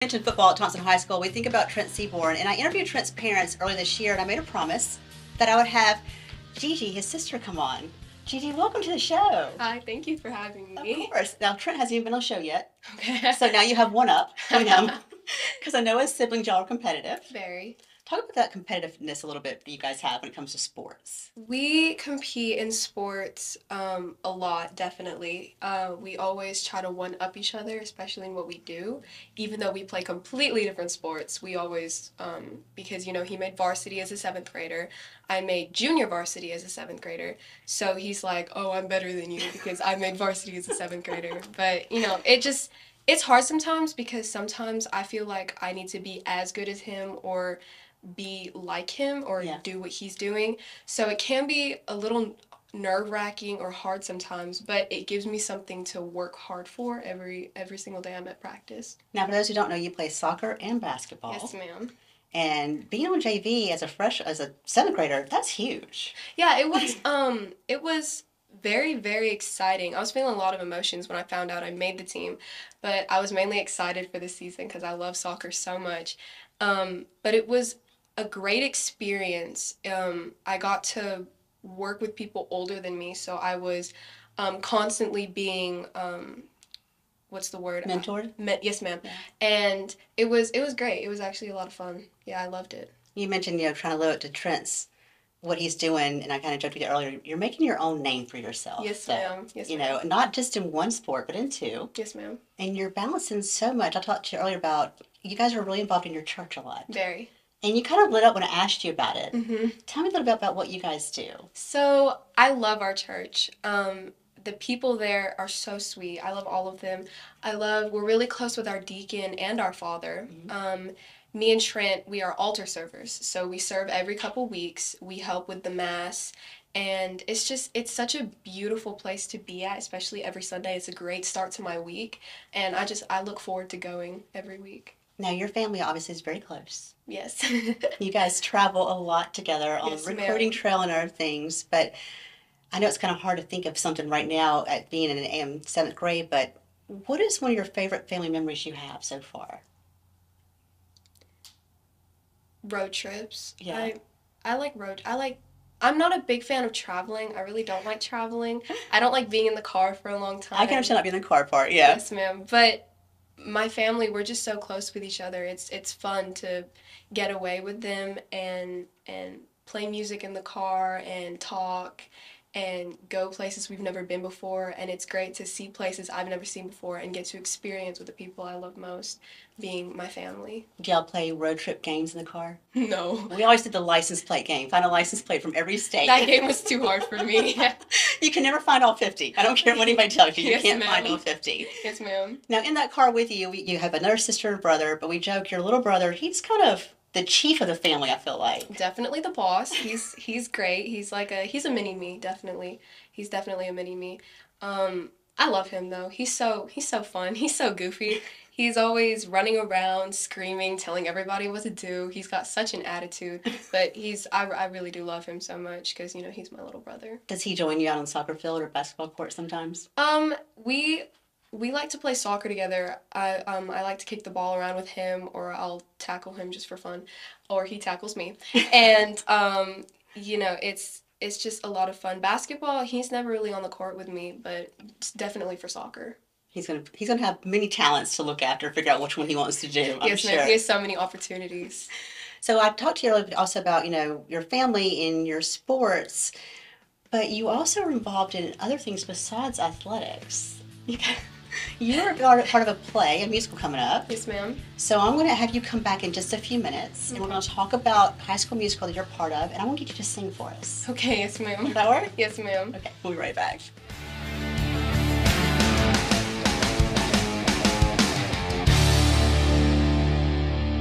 Mentioned football at Thompson High School, we think about Trent Seaborn, and I interviewed Trent's parents earlier this year, and I made a promise that I would have GiGi, his sister, come on. GiGi, welcome to the show. Hi, thank you for having me. Of course. Now, Trent hasn't even been on the show yet. Okay. So now you have one up on him, because I know as siblings, y'all are competitive. Very. Talk about that competitiveness a little bit that you guys have when it comes to sports. We compete in sports a lot, definitely. We always try to one-up each other, especially in what we do. Even though we play completely different sports, we always, because, you know, he made varsity as a 7th grader. I made junior varsity as a 7th grader. So he's like, oh, I'm better than you because I made varsity as a 7th grader. But, you know, it's hard sometimes because sometimes I feel like I need to be as good as him or be like him or do what he's doing. So it can be a little nerve-wracking or hard sometimes, but it gives me something to work hard for every single day I'm at practice. Now, for those who don't know, you play soccer and basketball. Yes, ma'am. And being on JV as a 7th grader, that's huge. Yeah, it was very, very exciting. I was feeling a lot of emotions when I found out I made the team, but I was mainly excited for the season because I love soccer so much. But it was a great experience. I got to work with people older than me, so I was constantly being what's the word? Mentored? Yes, ma'am. Yeah. And it was great. It was actually a lot of fun. Yeah, I loved it. You mentioned, trying to live up to Trent's, what he's doing, and I kind of joked with you earlier, you're making your own name for yourself. Yes, ma'am. Yes, ma'am. Not just in one sport, but in two. Yes, ma'am. And you're balancing so much. I talked to you earlier about, you guys are really involved in your church a lot. Very. And you kind of lit up when I asked you about it. Mm-hmm. Tell me a little bit about what you guys do. So, I love our church. The people there are so sweet. I love all of them. We're really close with our deacon and our father. Mm-hmm. Me and Trent, we are altar servers. So we serve every couple weeks. We help with the mass. And it's such a beautiful place to be at, especially every Sunday. It's a great start to my week. And I look forward to going every week. Now, your family obviously is very close. Yes. You guys travel a lot together on recruiting trail and other things. But I know it's kind of hard to think of something right now at being in 7th grade, but what is one of your favorite family memories you have so far? Road trips. Yeah. I'm not a big fan of traveling. I really don't like traveling. I don't like being in the car for a long time. I can understand not being in the car part, yeah. Yes, ma'am. But my family, we're just so close with each other. It's fun to get away with them and play music in the car and talk and go places we've never been before, and it's great to see places I've never seen before and get to experience with the people I love most, being my family. Do y'all play road trip games in the car? No. We always did the license plate game. Find a license plate from every state. That game was too hard for me. You can never find all 50. I don't care what anybody tells you. You Yes, can't ma'am. find all 50. Yes, ma'am. Now, in that car with you, you have another sister and brother, but we joke your little brother, he's kind of the chief of the family, I feel like. Definitely the boss. He's great. He's a mini me, definitely. He's definitely a mini me. I love him though. He's so fun. He's so goofy. He's always running around, screaming, telling everybody what to do. He's got such an attitude, but I really do love him so much because, you know, he's my little brother. Does he join you out on the soccer field or basketball court sometimes? We like to play soccer together. I like to kick the ball around with him, or I'll tackle him just for fun, or he tackles me. And you know, it's just a lot of fun. Basketball, he's never really on the court with me, but it's definitely for soccer. He's gonna have many talents to look after, figure out which one he wants to do. I'm yes, sure. Ma'am. He has so many opportunities. So I talked to you a little bit also about, your family and your sports, but you also are involved in other things besides athletics. You're part of a play, a musical coming up. Yes, ma'am. So I'm going to have you come back in just a few minutes, and we're going to talk about High School Musical that you're part of, and I want to get you to sing for us. Okay, yes, ma'am. Does that work? Yes, ma'am. Okay, we'll be right back.